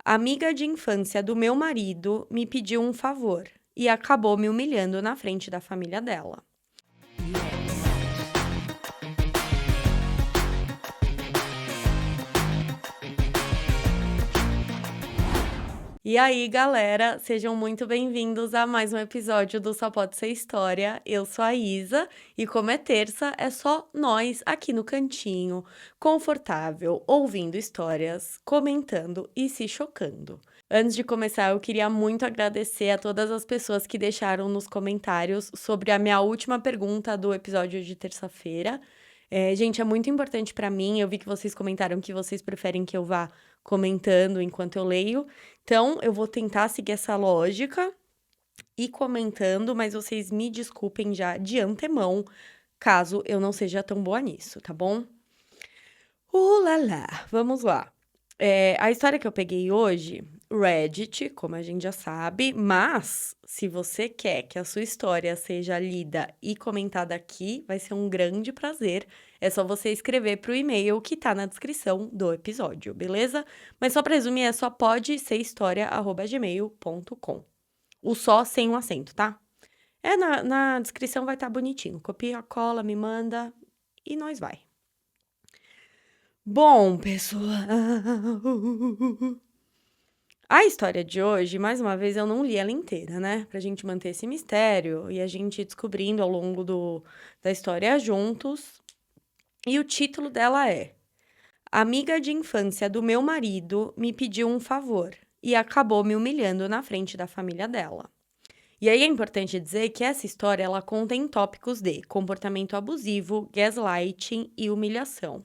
A amiga de infância do meu marido me pediu um favor e acabou me humilhando na frente da família dela. E aí, galera, sejam muito bem-vindos a mais um episódio do Só Pode Ser História. Eu sou a Isa e como é terça, é só nós aqui no cantinho, confortável, ouvindo histórias, comentando e se chocando. Antes de começar, eu queria muito agradecer a todas as pessoas que deixaram nos comentários sobre a minha última pergunta do episódio de terça-feira. Gente, é muito importante pra mim. Eu vi que vocês comentaram que vocês preferem que eu vá comentando enquanto eu leio. Então, eu vou tentar seguir essa lógica e comentando, mas vocês me desculpem já de antemão, caso eu não seja tão boa nisso, tá bom? Ulala, vamos lá. A história que eu peguei hoje, Reddit, como a gente já sabe, mas se você quer que a sua história seja lida e comentada aqui, vai ser um grande prazer. É só você escrever para o e-mail que tá na descrição do episódio, beleza? Mas só para resumir, é só podeserhistoria@gmail.com. O só sem um acento, tá? Na descrição vai estar bonitinho. Copia, cola, me manda e nós vai. Bom, pessoal, a história de hoje, mais uma vez, eu não li ela inteira, né? Pra gente manter esse mistério e a gente ir descobrindo ao longo da história juntos. E o título dela é Amiga de infância do meu marido me pediu um favor e acabou me humilhando na frente da família dela. E aí é importante dizer que essa história ela contém tópicos de comportamento abusivo, gaslighting e humilhação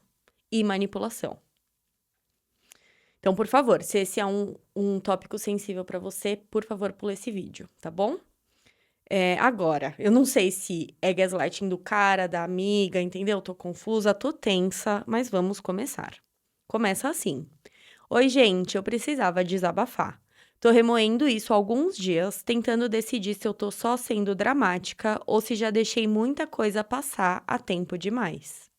e manipulação. Então, por favor, se esse é um tópico sensível para você, por favor, pula esse vídeo, tá bom? Agora, eu não sei se é gaslighting do cara, da amiga, entendeu? Tô confusa, tô tensa, mas vamos começar. Começa assim. Oi, gente, eu precisava desabafar. Tô remoendo isso há alguns dias, tentando decidir se eu tô só sendo dramática ou se já deixei muita coisa passar há tempo demais.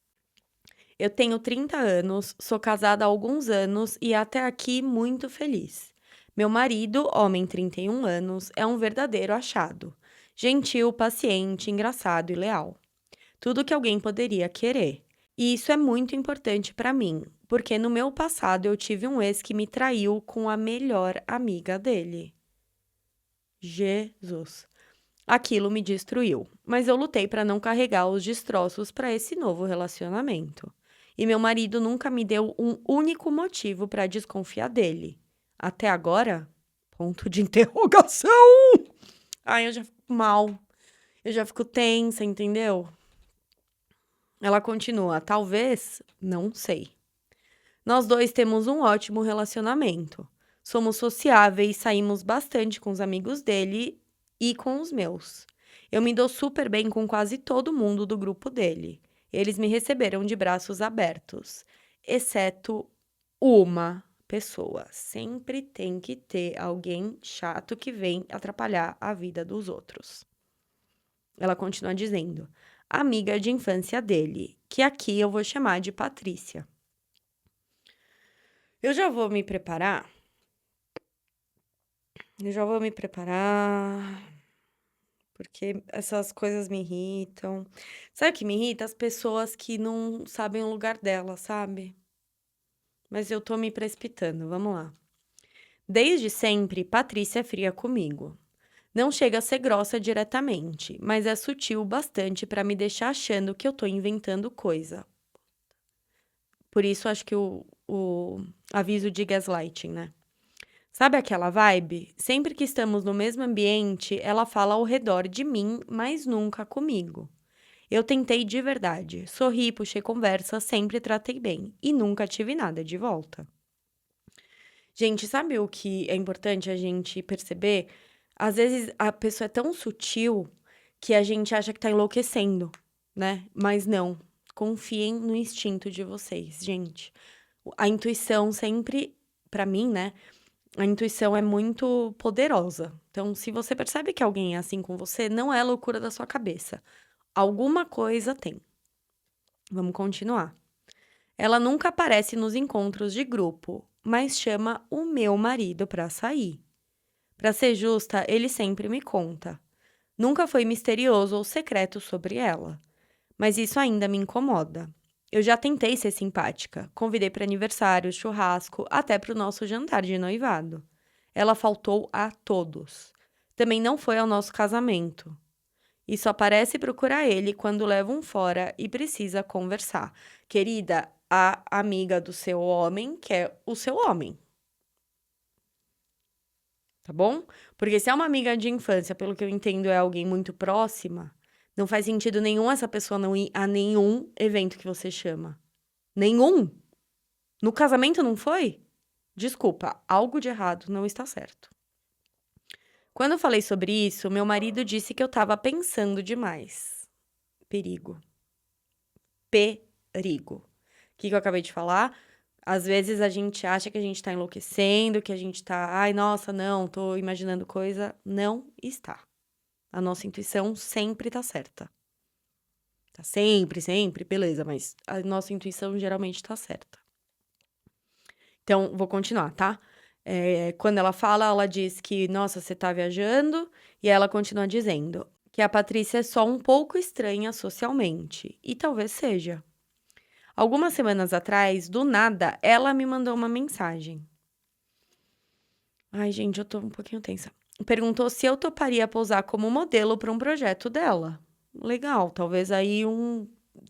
Eu tenho 30 anos, sou casada há alguns anos e até aqui muito feliz. Meu marido, homem 31 anos, é um verdadeiro achado. Gentil, paciente, engraçado e leal. Tudo que alguém poderia querer. E isso é muito importante para mim, porque no meu passado eu tive um ex que me traiu com a melhor amiga dele. Jesus. Aquilo me destruiu, mas eu lutei para não carregar os destroços para esse novo relacionamento. E meu marido nunca me deu um único motivo para desconfiar dele. Até agora? Ponto de interrogação. Ai, eu já fico mal. Eu já fico tensa, entendeu? Ela continua, talvez, não sei. Nós dois temos um ótimo relacionamento. Somos sociáveis, saímos bastante com os amigos dele e com os meus. Eu me dou super bem com quase todo mundo do grupo dele. Eles me receberam de braços abertos, exceto uma pessoa. Sempre tem que ter alguém chato que vem atrapalhar a vida dos outros. Ela continua dizendo, amiga de infância dele, que aqui eu vou chamar de Patrícia. Eu já vou me preparar. Eu já vou me preparar, porque essas coisas me irritam. Sabe o que me irrita? As pessoas que não sabem o lugar dela, sabe? Mas eu tô me precipitando, vamos lá. Desde sempre, Patrícia é fria comigo. Não chega a ser grossa diretamente, mas é sutil o bastante pra me deixar achando que eu tô inventando coisa. Por isso, acho que o aviso de gaslighting, né? Sabe aquela vibe? Sempre que estamos no mesmo ambiente, ela fala ao redor de mim, mas nunca comigo. Eu tentei de verdade, sorri, puxei conversa, sempre tratei bem e nunca tive nada de volta. Gente, sabe o que é importante a gente perceber? Às vezes a pessoa é tão sutil que a gente acha que tá enlouquecendo, né? Mas não. Confiem no instinto de vocês, gente. A intuição sempre, pra mim, né? A intuição é muito poderosa. Então, se você percebe que alguém é assim com você, não é loucura da sua cabeça. Alguma coisa tem. Vamos continuar. Ela nunca aparece nos encontros de grupo. mas chama o meu marido pra sair. Pra ser justa, ele sempre me conta. Nunca foi misterioso ou secreto sobre ela, mas isso ainda me incomoda. Eu já tentei ser simpática, convidei para aniversário, churrasco, até para o nosso jantar de noivado. Ela faltou a todos. Também não foi ao nosso casamento. E só parece procurar ele quando leva um fora e precisa conversar. Querida, a amiga do seu homem quer o seu homem, tá bom? Porque se é uma amiga de infância, pelo que eu entendo, é alguém muito próxima, não faz sentido nenhum essa pessoa não ir a nenhum evento que você chama. Nenhum. No casamento não foi? Desculpa, algo de errado não está certo. Quando eu falei sobre isso, meu marido disse que eu estava pensando demais. Perigo. Perigo. O que eu acabei de falar? Às vezes a gente acha que a gente tá enlouquecendo, que a gente tá, ai, nossa, não, tô imaginando coisa. Não está. A nossa intuição sempre tá certa. Tá sempre, sempre, beleza, mas a nossa intuição geralmente tá certa. Então, vou continuar, tá? Quando ela fala, ela diz que, nossa, você tá viajando, e ela continua dizendo que a Patrícia é só um pouco estranha socialmente, e talvez seja. Algumas semanas atrás, do nada, ela me mandou uma mensagem. Ai, gente, eu tô um pouquinho tensa. Perguntou se eu toparia pousar como modelo para um projeto dela. Legal, talvez aí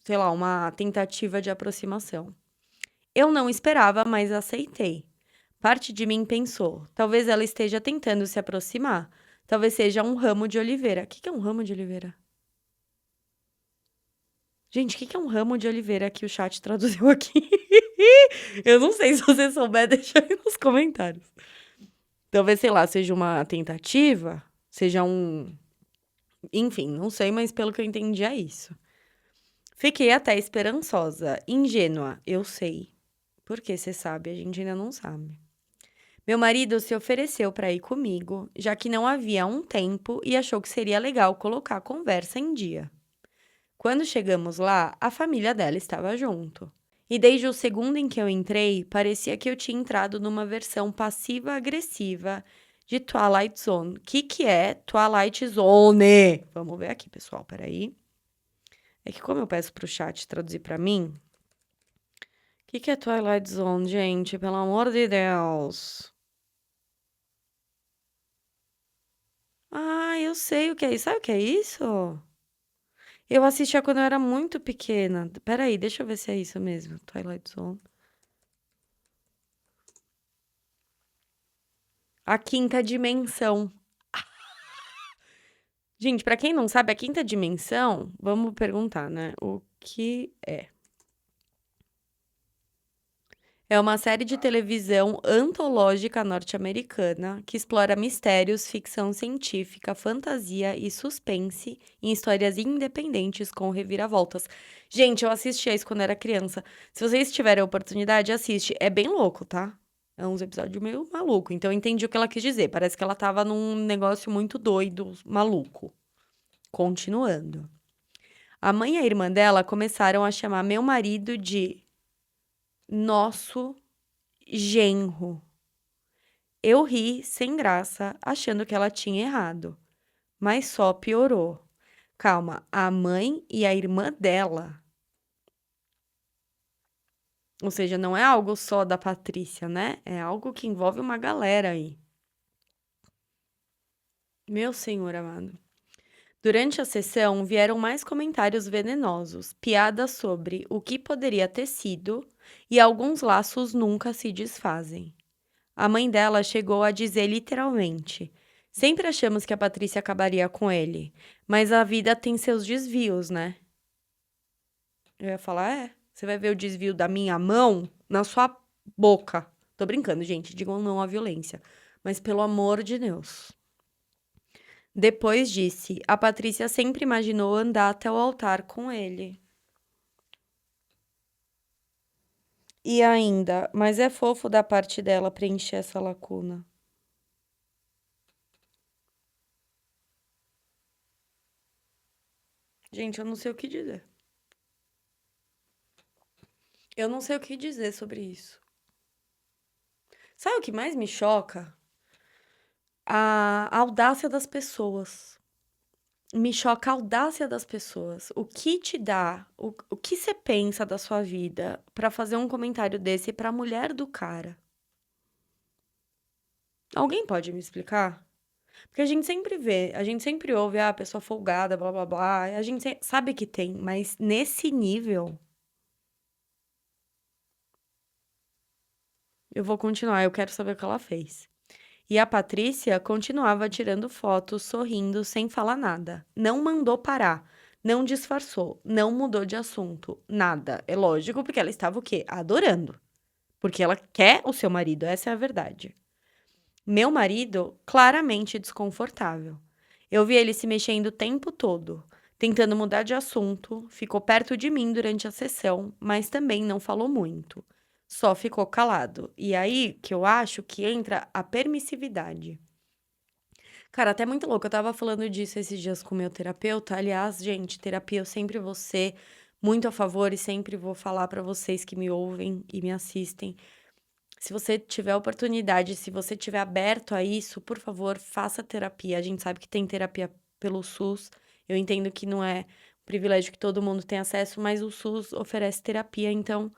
sei lá, uma tentativa de aproximação. Eu não esperava, mas aceitei. Parte de mim pensou, talvez ela esteja tentando se aproximar. Talvez seja um ramo de oliveira. O que é um ramo de oliveira? Gente, o que é um ramo de oliveira que o chat traduziu aqui? Eu não sei, se você souber, deixa aí nos comentários. Talvez, sei lá, seja uma tentativa, seja um. Enfim, não sei, mas pelo que eu entendi é isso. Fiquei até esperançosa, ingênua, eu sei. Porque você sabe, a gente ainda não sabe. Meu marido se ofereceu para ir comigo, já que não havia um tempo e achou que seria legal colocar a conversa em dia. Quando chegamos lá, a família dela estava junto. E desde o segundo em que eu entrei, parecia que eu tinha entrado numa versão passiva-agressiva de Twilight Zone. O que é Twilight Zone? Vamos ver aqui, pessoal, peraí. É que como eu peço pro chat traduzir para mim, o que é Twilight Zone, gente? Pelo amor de Deus. Ah, eu sei o que é isso. Sabe o que é isso? Eu assistia quando eu era muito pequena. Peraí, deixa eu ver se é isso mesmo. Twilight Zone. A quinta dimensão. Gente, pra quem não sabe, a quinta dimensão, vamos perguntar, né? O que é? É uma série de televisão antológica norte-americana que explora mistérios, ficção científica, fantasia e suspense em histórias independentes com reviravoltas. Gente, eu assistia isso quando era criança. Se vocês tiverem a oportunidade, assiste. É bem louco, tá? É uns episódios meio maluco. Então eu entendi o que ela quis dizer. Parece que ela tava num negócio muito doido, maluco. Continuando. A mãe e a irmã dela começaram a chamar meu marido de nosso genro. Eu ri, sem graça, achando que ela tinha errado, mas só piorou. Calma, a mãe e a irmã dela. Ou seja, não é algo só da Patrícia, né? É algo que envolve uma galera aí. Meu senhor amado. Durante a sessão, vieram mais comentários venenosos, piadas sobre o que poderia ter sido, e alguns laços nunca se desfazem. A mãe dela chegou a dizer literalmente: sempre achamos que a Patrícia acabaria com ele, mas a vida tem seus desvios, né? Eu ia falar: você vai ver o desvio da minha mão na sua boca. Tô brincando, gente, digam não à violência. Mas pelo amor de Deus. Depois disse: a Patrícia sempre imaginou andar até o altar com ele. E ainda, mas é fofo da parte dela preencher essa lacuna. Gente, eu não sei o que dizer. Eu não sei o que dizer sobre isso. Sabe o que mais me choca? A audácia das pessoas. Me choca a audácia das pessoas. O que te dá, o que você pensa da sua vida pra fazer um comentário desse pra mulher do cara? Alguém pode me explicar? Porque a gente sempre vê, a gente sempre ouve, a pessoa folgada, blá blá blá. A gente sabe que tem, mas nesse nível, eu vou continuar, eu quero saber o que ela fez. E a Patrícia continuava tirando fotos, sorrindo, sem falar nada. Não mandou parar, não disfarçou, não mudou de assunto, nada. É lógico, porque ela estava o quê? Adorando. Porque ela quer o seu marido, essa é a verdade. Meu marido, claramente desconfortável. Eu vi ele se mexendo o tempo todo, tentando mudar de assunto, ficou perto de mim durante a sessão, mas também não falou muito. Só ficou calado. E aí que eu acho que entra a permissividade. Cara, até muito louco. Eu estava falando disso esses dias com o meu terapeuta. Aliás, gente, terapia eu sempre vou ser muito a favor e sempre vou falar pra vocês que me ouvem e me assistem. Se você tiver oportunidade, se você tiver aberto a isso, por favor, faça terapia. A gente sabe que tem terapia pelo SUS. Eu entendo que não é um privilégio que todo mundo tem acesso, mas o SUS oferece terapia, então,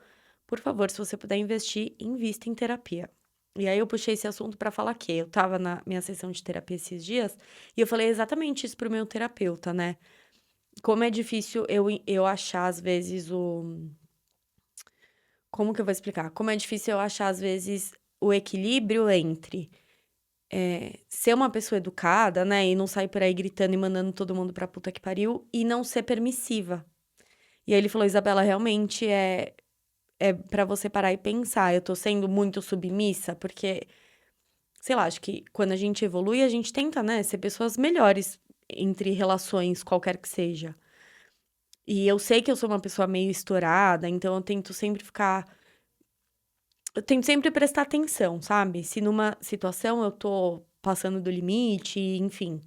por favor, se você puder investir, invista em terapia. E aí eu puxei esse assunto pra falar que eu estava na minha sessão de terapia esses dias e eu falei exatamente isso pro meu terapeuta, né? Como é difícil eu achar às vezes o como que eu vou explicar? Como é difícil eu achar, às vezes, o equilíbrio entre ser uma pessoa educada, né, e não sair por aí gritando e mandando todo mundo pra puta que pariu, e não ser permissiva. E aí ele falou: "Isabela, realmente é pra você parar e pensar, eu tô sendo muito submissa?" Porque, sei lá, acho que quando a gente evolui, a gente tenta, né, ser pessoas melhores entre relações, qualquer que seja. E eu sei que eu sou uma pessoa meio estourada, então eu tento sempre prestar atenção, sabe? Se numa situação eu tô passando do limite, enfim.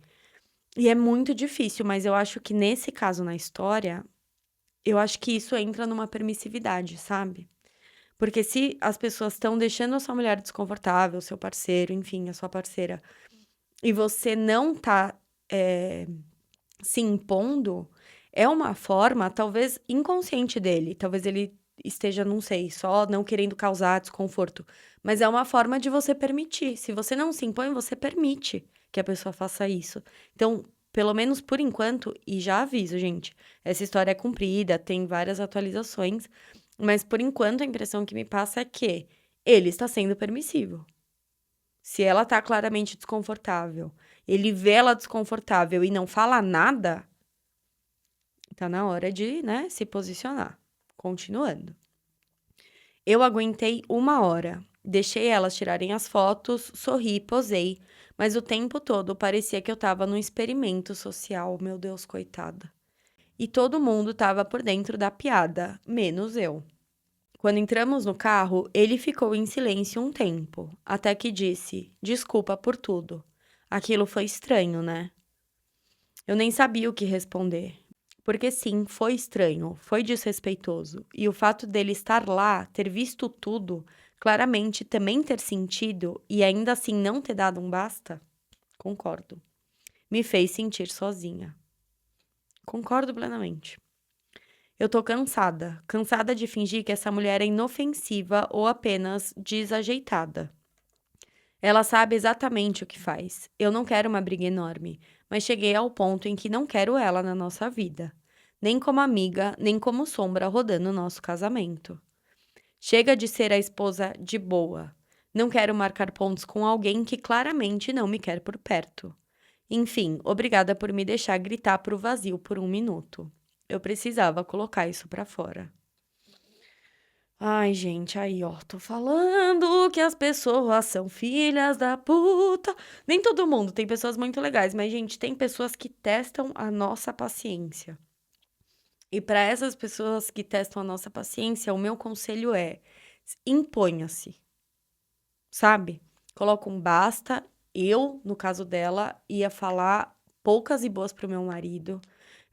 E é muito difícil, mas eu acho que nesse caso na história, eu acho que isso entra numa permissividade, sabe? Porque se as pessoas estão deixando a sua mulher desconfortável, seu parceiro, enfim, a sua parceira, e você não tá, se impondo, é uma forma, talvez inconsciente dele, talvez ele esteja, não sei, só não querendo causar desconforto, mas é uma forma de você permitir. Se você não se impõe, você permite que a pessoa faça isso. Então, pelo menos por enquanto, e já aviso, gente, essa história é comprida, tem várias atualizações, mas por enquanto a impressão que me passa é que ele está sendo permissivo. Se ela tá claramente desconfortável, ele vê ela desconfortável e não fala nada, tá na hora de, né, se posicionar. Continuando. Eu aguentei 1 hora. Deixei elas tirarem as fotos, sorri, posei, mas o tempo todo parecia que eu tava num experimento social. Meu Deus, coitada. E todo mundo tava por dentro da piada, menos eu. Quando entramos no carro, ele ficou em silêncio um tempo, até que disse: "Desculpa por tudo." Aquilo foi estranho, né? Eu nem sabia o que responder. Porque sim, foi estranho, foi desrespeitoso. E o fato dele estar lá, ter visto tudo, claramente também ter sentido e ainda assim não ter dado um basta, concordo. Me fez sentir sozinha. Concordo plenamente. Eu tô cansada, cansada de fingir que essa mulher é inofensiva ou apenas desajeitada. Ela sabe exatamente o que faz. Eu não quero uma briga enorme, mas cheguei ao ponto em que não quero ela na nossa vida. Nem como amiga, nem como sombra rodando o nosso casamento. Chega de ser a esposa de boa. Não quero marcar pontos com alguém que claramente não me quer por perto. Enfim, obrigada por me deixar gritar pro vazio por 1 minuto. Eu precisava colocar isso pra fora. Ai, gente, aí, ó, tô falando que as pessoas são filhas da puta. Nem todo mundo, tem pessoas muito legais, mas, gente, tem pessoas que testam a nossa paciência. E para essas pessoas que testam a nossa paciência, o meu conselho é: imponha-se, sabe? Coloca um basta. Eu, no caso dela, ia falar poucas e boas pro meu marido.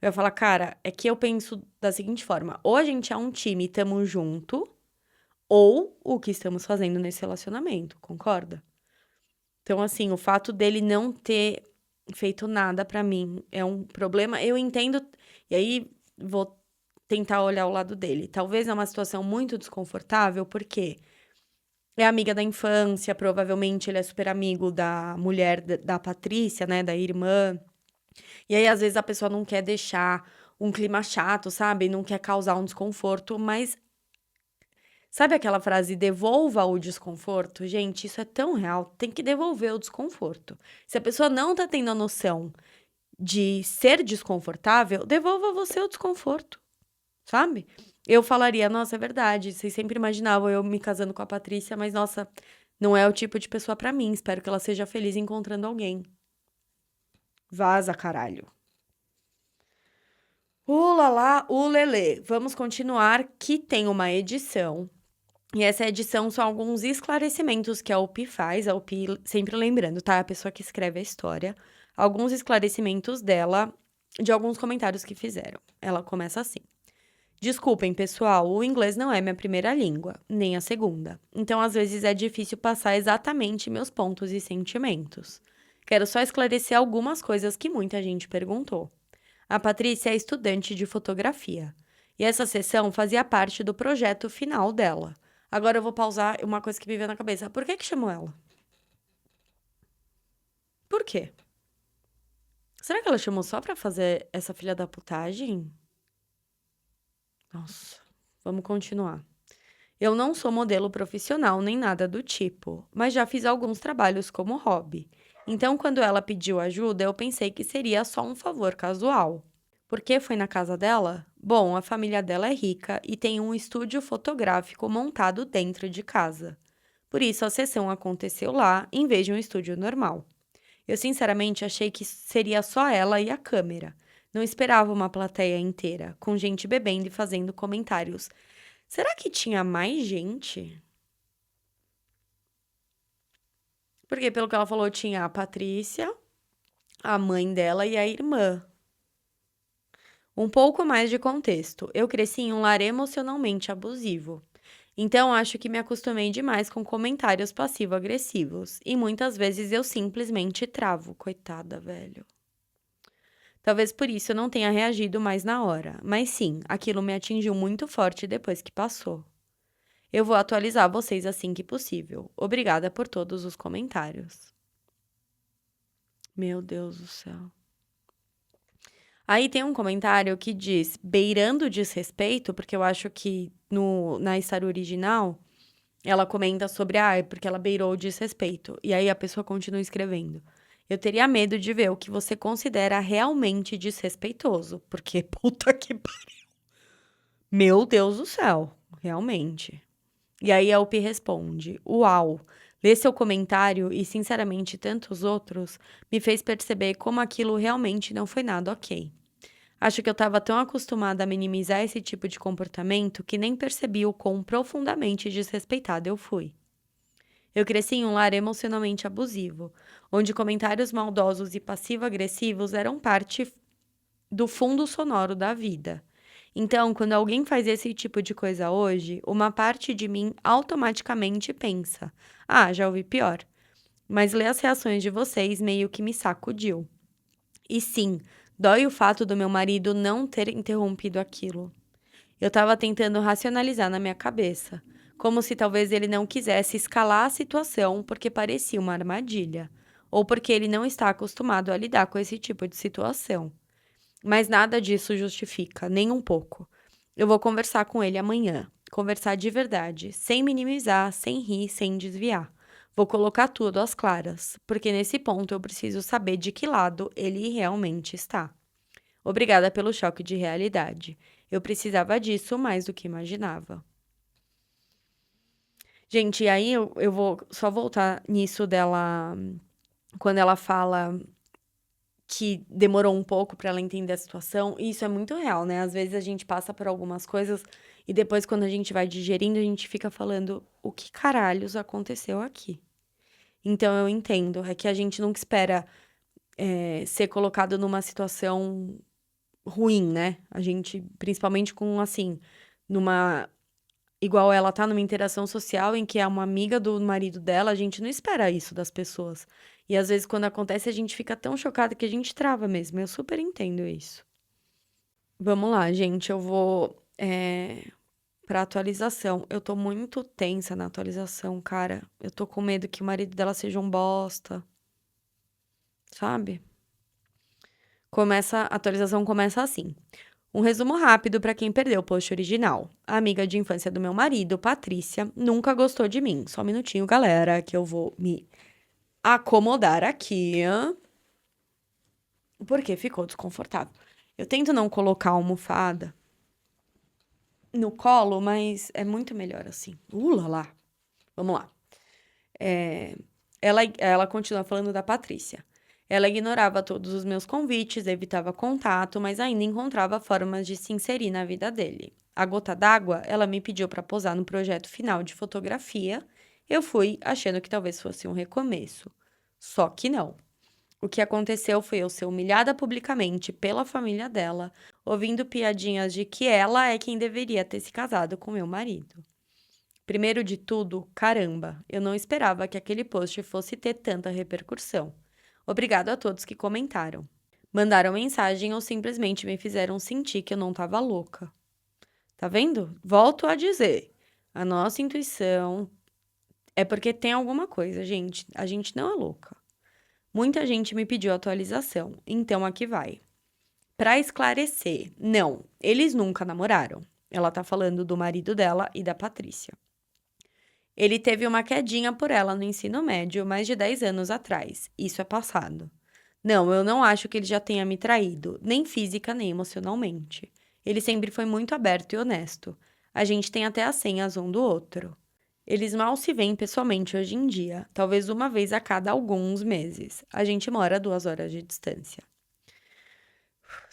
Eu ia falar, cara, é que eu penso da seguinte forma: ou a gente é um time e tamo junto. ou o que estamos fazendo nesse relacionamento, concorda? Então, assim, o fato dele não ter feito nada pra mim é um problema. Eu entendo, e aí vou tentar olhar o lado dele. Talvez é uma situação muito desconfortável, porque é amiga da infância, provavelmente ele é super amigo da mulher da Patrícia, né, da irmã. E aí, às vezes, a pessoa não quer deixar um clima chato, sabe? Não quer causar um desconforto, mas sabe aquela frase: "Devolva o desconforto"? Gente, isso é tão real, tem que devolver o desconforto. Se a pessoa não tá tendo a noção de ser desconfortável, devolva você o desconforto, sabe? Eu falaria: "Nossa, é verdade, vocês sempre imaginavam eu me casando com a Patrícia, mas nossa, não é o tipo de pessoa pra mim, espero que ela seja feliz encontrando alguém". Vaza, caralho. Ulalá, ulelê. Vamos continuar, que tem uma edição. E essa edição são alguns esclarecimentos que a UP faz, a UP, sempre lembrando, tá? A pessoa que escreve a história. Alguns esclarecimentos dela, de alguns comentários que fizeram. Ela começa assim: Desculpem, pessoal, o inglês não é minha primeira língua, nem a segunda. Então, às vezes, é difícil passar exatamente meus pontos e sentimentos. Quero só esclarecer algumas coisas que muita gente perguntou. A Patrícia é estudante de fotografia. E essa sessão fazia parte do projeto final dela. Agora eu vou pausar uma coisa que me veio na cabeça. Por que chamou ela? Por quê? Será que ela chamou só pra fazer essa filha da putagem? Nossa, vamos continuar. Eu não sou modelo profissional nem nada do tipo, mas já fiz alguns trabalhos como hobby. Então, quando ela pediu ajuda, eu pensei que seria só um favor casual. Por que foi na casa dela? Bom, a família dela é rica e tem um estúdio fotográfico montado dentro de casa. Por isso, a sessão aconteceu lá, em vez de um estúdio normal. Eu sinceramente achei que seria só ela e a câmera. Não esperava uma plateia inteira, com gente bebendo e fazendo comentários. Será que tinha mais gente? Porque, pelo que ela falou, tinha a Patrícia, a mãe dela e a irmã. Um pouco mais de contexto. Eu cresci em um lar emocionalmente abusivo. Então, acho que me acostumei demais com comentários passivo-agressivos. E muitas vezes eu simplesmente travo. Coitada, velho. Talvez por isso eu não tenha reagido mais na hora. Mas sim, aquilo me atingiu muito forte depois que passou. Eu vou atualizar vocês assim que possível. Obrigada por todos os comentários. Meu Deus do céu. Aí tem um comentário que diz, beirando o desrespeito, porque eu acho que na história original, ela comenta sobre, porque ela beirou o desrespeito. E aí a pessoa continua escrevendo. Eu teria medo de ver o que você considera realmente desrespeitoso, porque puta que pariu. Meu Deus do céu, realmente. E aí a UP responde: Uau! Ler seu comentário e, sinceramente, tantos outros me fez perceber como aquilo realmente não foi nada ok. Acho que eu estava tão acostumada a minimizar esse tipo de comportamento que nem percebi o quão profundamente desrespeitada eu fui. Eu cresci em um lar emocionalmente abusivo, onde comentários maldosos e passivo-agressivos eram parte do fundo sonoro da vida. Então, quando alguém faz esse tipo de coisa hoje, uma parte de mim automaticamente pensa: ah, já ouvi pior. Mas ler as reações de vocês meio que me sacudiu. E sim, dói o fato do meu marido não ter interrompido aquilo. Eu estava tentando racionalizar na minha cabeça, como se talvez ele não quisesse escalar a situação porque parecia uma armadilha, ou porque ele não está acostumado a lidar com esse tipo de situação. Mas nada disso justifica, nem um pouco. Eu vou conversar com ele amanhã. Conversar de verdade, sem minimizar, sem rir, sem desviar. Vou colocar tudo às claras, porque nesse ponto eu preciso saber de que lado ele realmente está. Obrigada pelo choque de realidade. Eu precisava disso mais do que imaginava. Gente, e aí eu vou só voltar nisso dela, quando ela fala que demorou um pouco pra ela entender a situação, e isso é muito real, né? Às vezes a gente passa por algumas coisas e depois, quando a gente vai digerindo, a gente fica falando: o que caralhos aconteceu aqui? Então eu entendo, é que a gente nunca espera ser colocado numa situação ruim, né? A gente, principalmente com, assim, numa Igual ela tá numa interação social em que é uma amiga do marido dela, a gente não espera isso das pessoas. E às vezes quando acontece a gente fica tão chocada que a gente trava mesmo. Eu super entendo isso. Vamos lá, gente, eu vou pra atualização. Eu tô muito tensa na atualização, cara. Eu tô com medo que o marido dela seja um bosta, sabe? A atualização começa assim. Um resumo rápido para quem perdeu o post original. A amiga de infância do meu marido, Patrícia, nunca gostou de mim. Só um minutinho, galera, que eu vou me acomodar aqui, porque ficou desconfortável. Eu tento não colocar a almofada no colo, mas é muito melhor assim. Lá. Vamos lá. Ela continua falando da Patrícia. Ela ignorava todos os meus convites, evitava contato, mas ainda encontrava formas de se inserir na vida dele. A gota d'água, ela me pediu para posar no projeto final de fotografia. Eu fui achando que talvez fosse um recomeço. Só que não. O que aconteceu foi eu ser humilhada publicamente pela família dela, ouvindo piadinhas de que ela é quem deveria ter se casado com meu marido. Primeiro de tudo, caramba, eu não esperava que aquele post fosse ter tanta repercussão. Obrigado a todos que comentaram. Mandaram mensagem ou simplesmente me fizeram sentir que eu não tava louca. Tá vendo? Volto a dizer. A nossa intuição é porque tem alguma coisa, gente. A gente não é louca. Muita gente me pediu atualização, então aqui vai. Pra esclarecer, não, eles nunca namoraram. Ela tá falando do marido dela e da Patrícia. Ele teve uma quedinha por ela no ensino médio mais de 10 anos atrás. Isso é passado. Não, eu não acho que ele já tenha me traído, nem física nem emocionalmente. Ele sempre foi muito aberto e honesto. A gente tem até as senhas um do outro. Eles mal se veem pessoalmente hoje em dia, talvez uma vez a cada alguns meses. A gente mora a 2 horas de distância.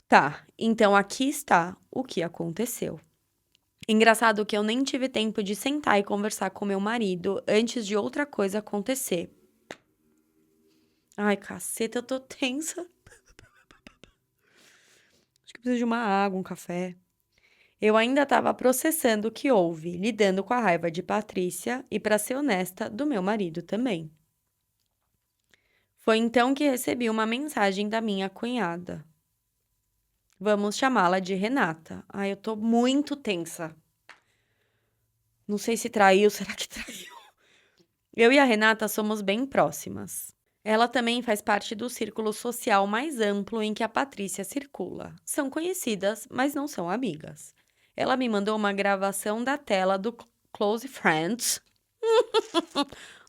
Tá, então aqui está o que aconteceu. Engraçado que eu nem tive tempo de sentar e conversar com meu marido antes de outra coisa acontecer. Ai, caceta, eu tô tensa. Acho que preciso de uma água, um café. Eu ainda estava processando o que houve, lidando com a raiva de Patrícia e, para ser honesta, do meu marido também. Foi então que recebi uma mensagem da minha cunhada. Vamos chamá-la de Renata. Ai, eu tô muito tensa. Não sei se traiu, será que traiu? Eu e a Renata somos bem próximas. Ela também faz parte do círculo social mais amplo em que a Patrícia circula. São conhecidas, mas não são amigas. Ela me mandou uma gravação da tela do Close Friends.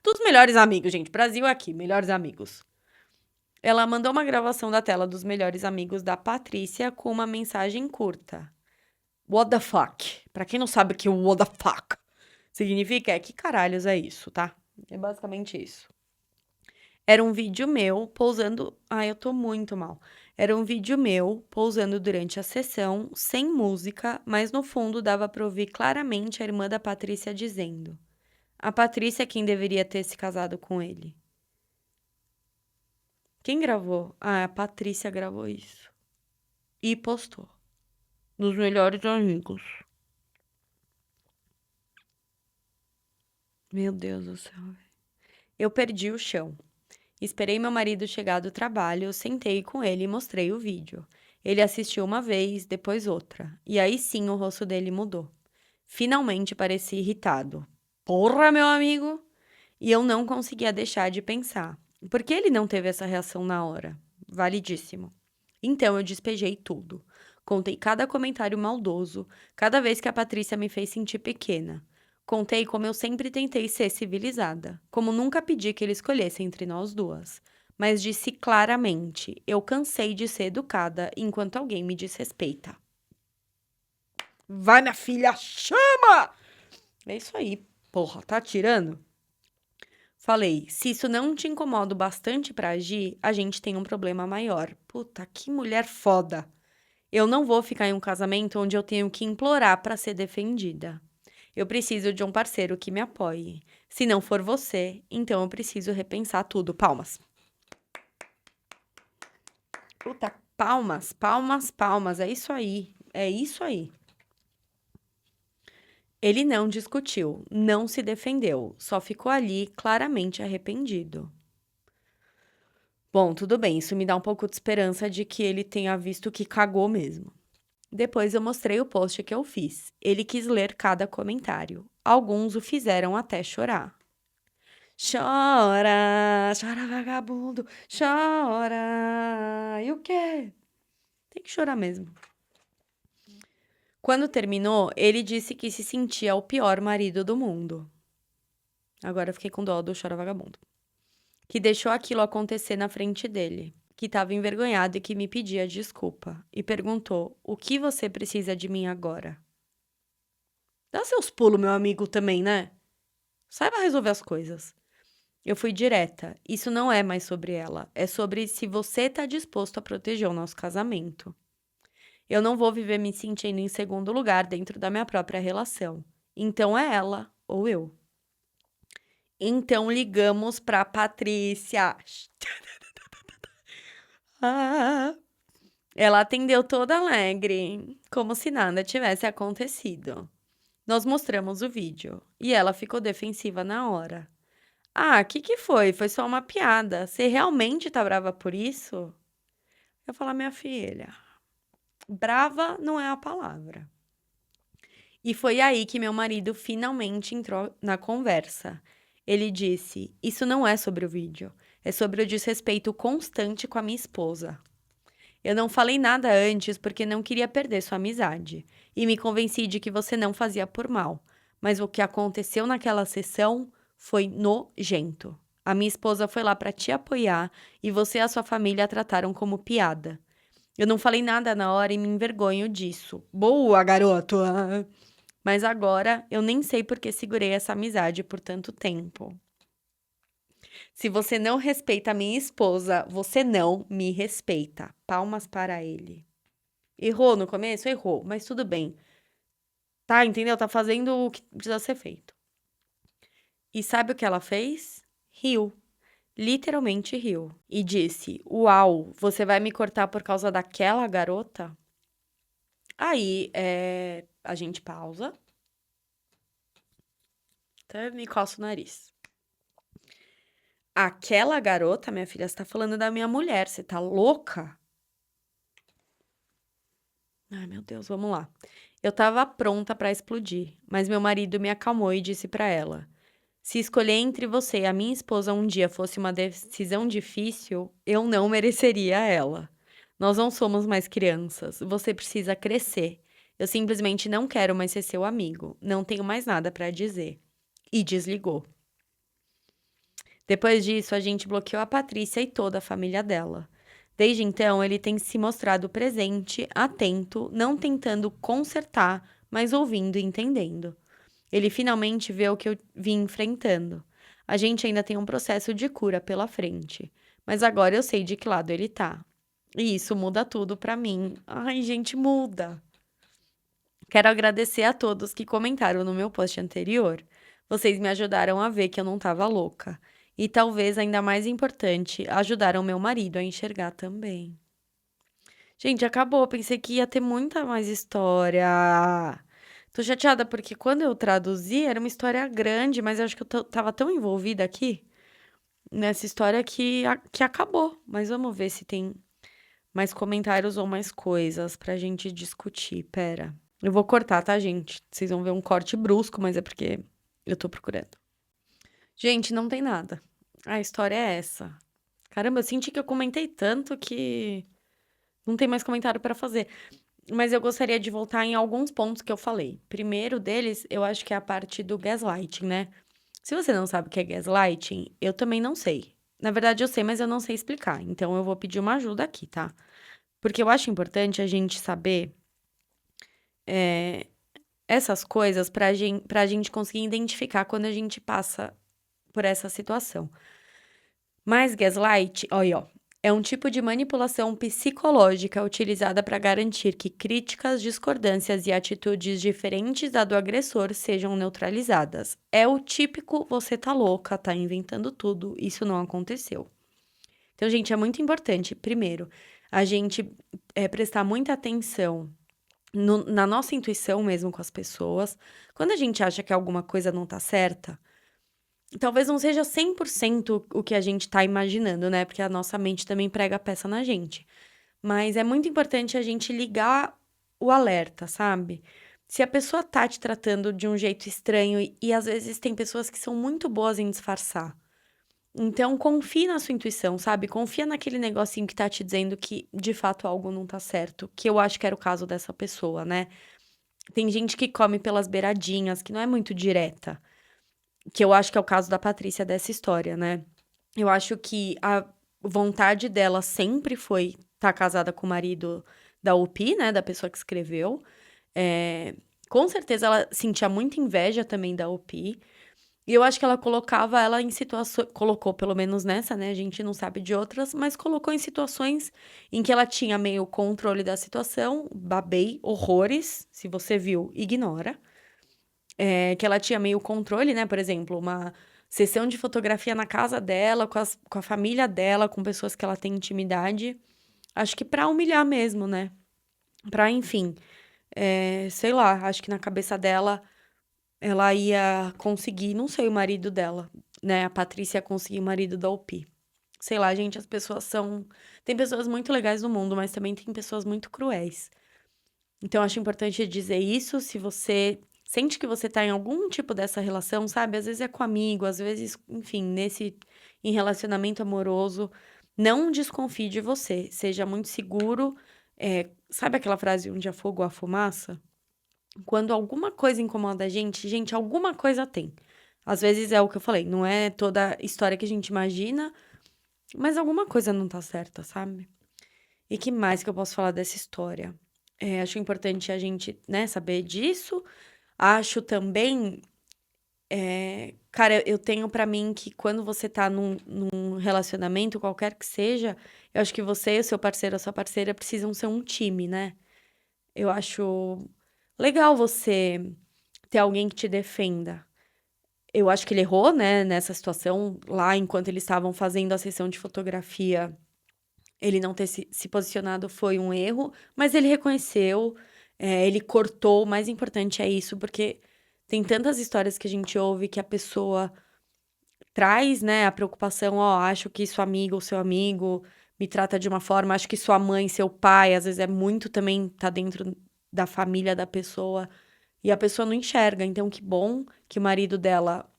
Dos melhores amigos, gente. Brasil aqui, melhores amigos. Ela mandou uma gravação da tela dos melhores amigos da Patrícia com uma mensagem curta. What the fuck? Pra quem não sabe o que o what the fuck significa, é que caralhos é isso, tá? É basicamente isso. Era um vídeo meu pousando. Ai, eu tô muito mal. Era um vídeo meu pousando durante a sessão, sem música, mas no fundo dava pra ouvir claramente a irmã da Patrícia dizendo: A Patrícia é quem deveria ter se casado com ele. Quem gravou? Ah, a Patrícia gravou isso. E postou. Nos melhores amigos. Meu Deus do céu. Eu perdi o chão. Esperei meu marido chegar do trabalho, sentei com ele e mostrei o vídeo. Ele assistiu uma vez, depois outra. E aí sim o rosto dele mudou. Finalmente parecia irritado. Porra, meu amigo! E eu não conseguia deixar de pensar. Por que ele não teve essa reação na hora? Validíssimo. Então eu despejei tudo. Contei cada comentário maldoso, cada vez que a Patrícia me fez sentir pequena. Contei como eu sempre tentei ser civilizada, como nunca pedi que ele escolhesse entre nós duas. Mas disse claramente: eu cansei de ser educada enquanto alguém me desrespeita. Vai, minha filha, chama! É isso aí, porra, tá tirando? Falei, se isso não te incomoda o bastante pra agir, a gente tem um problema maior. Puta, que mulher foda. Eu não vou ficar em um casamento onde eu tenho que implorar pra ser defendida. Eu preciso de um parceiro que me apoie. Se não for você, então eu preciso repensar tudo. Palmas. Puta, palmas, palmas, palmas. É isso aí. É isso aí. Ele não discutiu, não se defendeu, só ficou ali claramente arrependido. Bom, tudo bem, isso me dá um pouco de esperança de que ele tenha visto que cagou mesmo. Depois eu mostrei o post que eu fiz. Ele quis ler cada comentário. Alguns o fizeram até chorar. Chora, chora vagabundo, chora. E o quê? Tem que chorar mesmo. Quando terminou, ele disse que se sentia o pior marido do mundo. Agora eu fiquei com dó do chora vagabundo. Que deixou aquilo acontecer na frente dele, que estava envergonhado e que me pedia desculpa. E perguntou: o que você precisa de mim agora? Dá seus pulos, meu amigo, também, né? Saiba resolver as coisas. Eu fui direta. Isso não é mais sobre ela. É sobre se você tá disposto a proteger o nosso casamento. Eu não vou viver me sentindo em segundo lugar dentro da minha própria relação. Então é ela ou eu. Então ligamos pra Patrícia. Ah, ela atendeu toda alegre, como se nada tivesse acontecido. Nós mostramos o vídeo e ela ficou defensiva na hora. Ah, que foi? Foi só uma piada. Você realmente tá brava por isso? Eu falo, minha filha, brava não é a palavra. E foi aí que meu marido finalmente entrou na conversa. Ele disse: isso não é sobre o vídeo, é sobre o desrespeito constante com a minha esposa. Eu não falei nada antes porque não queria perder sua amizade. E me convenci de que você não fazia por mal. Mas o que aconteceu naquela sessão foi nojento. A minha esposa foi lá para te apoiar e você e a sua família a trataram como piada. Eu não falei nada na hora e me envergonho disso. Boa, garoto! Mas agora eu nem sei por que segurei essa amizade por tanto tempo. Se você não respeita a minha esposa, você não me respeita. Palmas para ele. Errou no começo? Errou, mas tudo bem. Tá, entendeu? Tá fazendo o que precisa ser feito. E sabe o que ela fez? Riu. Literalmente riu. E disse: uau, você vai me cortar por causa daquela garota? Aí, a gente pausa. Até me coça o nariz. Aquela garota, minha filha, você tá falando da minha mulher, você tá louca? Ai, meu Deus, vamos lá. Eu estava pronta para explodir, mas meu marido me acalmou e disse para ela: se escolher entre você e a minha esposa um dia fosse uma decisão difícil, eu não mereceria ela. Nós não somos mais crianças, você precisa crescer. Eu simplesmente não quero mais ser seu amigo, não tenho mais nada para dizer. E desligou. Depois disso, a gente bloqueou a Patrícia e toda a família dela. Desde então, ele tem se mostrado presente, atento, não tentando consertar, mas ouvindo e entendendo. Ele finalmente vê o que eu vim enfrentando. A gente ainda tem um processo de cura pela frente, mas agora eu sei de que lado ele tá. E isso muda tudo pra mim. Ai, gente, muda. Quero agradecer a todos que comentaram no meu post anterior. Vocês me ajudaram a ver que eu não tava louca. E talvez ainda mais importante, ajudaram meu marido a enxergar também. Gente, acabou. Pensei que ia ter muita mais história. Tô chateada porque quando eu traduzi era uma história grande, mas eu acho que tava tão envolvida aqui nessa história que acabou. Mas vamos ver se tem mais comentários ou mais coisas pra gente discutir. Pera. Eu vou cortar, tá, gente? Vocês vão ver um corte brusco, mas é porque eu tô procurando. Gente, não tem nada. A história é essa. Caramba, eu senti que eu comentei tanto que não tem mais comentário pra fazer. Mas eu gostaria de voltar em alguns pontos que eu falei. Primeiro deles, eu acho que é a parte do gaslighting, né? Se você não sabe o que é gaslighting, eu também não sei. Na verdade, eu sei, mas eu não sei explicar. Então, eu vou pedir uma ajuda aqui, tá? Porque eu acho importante a gente saber essas coisas pra gente conseguir identificar quando a gente passa por essa situação. Mas gaslight, olha, ó, é um tipo de manipulação psicológica utilizada para garantir que críticas, discordâncias e atitudes diferentes da do agressor sejam neutralizadas. É o típico você tá louca, tá inventando tudo, isso não aconteceu. Então, gente, é muito importante, primeiro, a gente prestar muita atenção na nossa intuição mesmo com as pessoas, quando a gente acha que alguma coisa não tá certa, talvez não seja 100% o que a gente tá imaginando, né? Porque a nossa mente também prega peça na gente. Mas é muito importante a gente ligar o alerta, sabe? Se a pessoa tá te tratando de um jeito estranho, e às vezes tem pessoas que são muito boas em disfarçar. Então, confie na sua intuição, sabe? Confia naquele negocinho que tá te dizendo que de fato algo não tá certo. Que eu acho que era o caso dessa pessoa, né? Tem gente que come pelas beiradinhas, que não é muito direta. Que eu acho que é o caso da Patrícia dessa história, né? Eu acho que a vontade dela sempre foi estar casada com o marido da UP, né? Da pessoa que escreveu. É, com certeza ela sentia muita inveja também da UP. E eu acho que ela colocava ela em situações. Colocou, pelo menos nessa, né? A gente não sabe de outras, mas colocou em situações em que ela tinha meio controle da situação. Babei horrores. Se você viu, ignora. Que ela tinha meio controle, né? Por exemplo, uma sessão de fotografia na casa dela, com a família dela, com pessoas que ela tem intimidade. Acho que pra humilhar mesmo, né? Pra, enfim, sei lá, acho que na cabeça dela ela ia conseguir, não sei, o marido dela, né? A Patrícia ia conseguir o marido da Opi. Sei lá, gente, as pessoas são. Tem pessoas muito legais no mundo, mas também tem pessoas muito cruéis. Então, acho importante dizer isso. Se você sente que você tá em algum tipo dessa relação, sabe? Às vezes é com amigo, às vezes, enfim, em relacionamento amoroso, não desconfie de você. Seja muito seguro. Sabe aquela frase, onde há fogo, há fumaça? Quando alguma coisa incomoda a gente, alguma coisa tem. Às vezes é o que eu falei, não é toda história que a gente imagina, mas alguma coisa não tá certa, sabe? E que mais que eu posso falar dessa história? Acho importante a gente, né, saber disso. Acho também, cara, eu tenho pra mim que quando você tá num relacionamento, qualquer que seja, eu acho que você e o seu parceiro, a sua parceira precisam ser um time, né? Eu acho legal você ter alguém que te defenda. Eu acho que ele errou, né, nessa situação, lá enquanto eles estavam fazendo a sessão de fotografia. Ele não ter se posicionado foi um erro, mas ele reconheceu, ele cortou. O mais importante é isso, porque tem tantas histórias que a gente ouve que a pessoa traz, né, a preocupação, ó, acho que sua amiga ou seu amigo me trata de uma forma, acho que sua mãe, seu pai, às vezes é muito também, tá dentro da família da pessoa, e a pessoa não enxerga. Então, que bom que o marido dela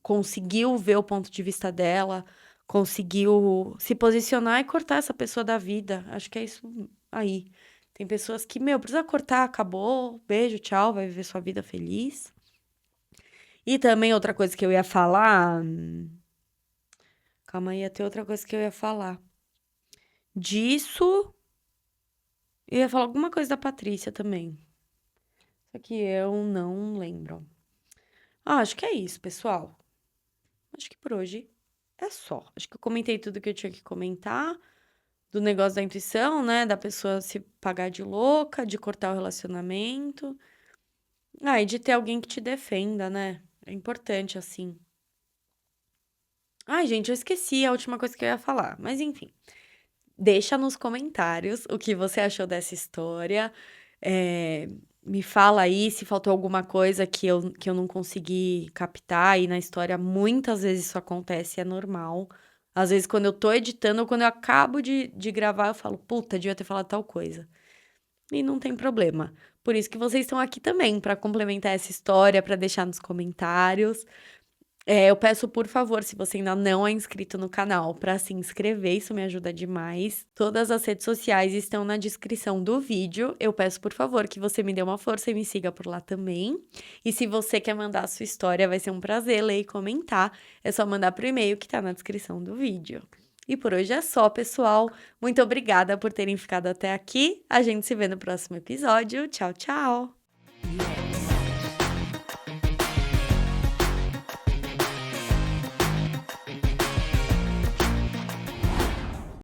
conseguiu ver o ponto de vista dela, conseguiu se posicionar e cortar essa pessoa da vida. Acho que é isso aí. Tem pessoas que, meu, precisa cortar, acabou, beijo, tchau, vai viver sua vida feliz. E também outra coisa que eu ia falar. Calma aí, ia ter outra coisa que eu ia falar. Disso. Eu ia falar alguma coisa da Patrícia também. Só que eu não lembro. Acho que é isso, pessoal. Acho que por hoje é só. Acho que eu comentei tudo que eu tinha que comentar. Do negócio da intuição, né? Da pessoa se pagar de louca, de cortar o relacionamento. Ah, e de ter alguém que te defenda, né? É importante, assim. Ai, gente, eu esqueci a última coisa que eu ia falar. Mas enfim, deixa nos comentários o que você achou dessa história. É, me fala aí se faltou alguma coisa que eu não consegui captar. E na história, muitas vezes isso acontece, é normal. Às vezes, quando eu tô editando ou quando eu acabo de gravar, eu falo, puta, devia ter falado tal coisa. E não tem problema. Por isso que vocês estão aqui também, para complementar essa história, para deixar nos comentários. Eu peço, por favor, se você ainda não é inscrito no canal, para se inscrever, isso me ajuda demais. Todas as redes sociais estão na descrição do vídeo. Eu peço, por favor, que você me dê uma força e me siga por lá também. E se você quer mandar a sua história, vai ser um prazer ler e comentar. É só mandar pro e-mail que tá na descrição do vídeo. E por hoje é só, pessoal. Muito obrigada por terem ficado até aqui. A gente se vê no próximo episódio. Tchau, tchau!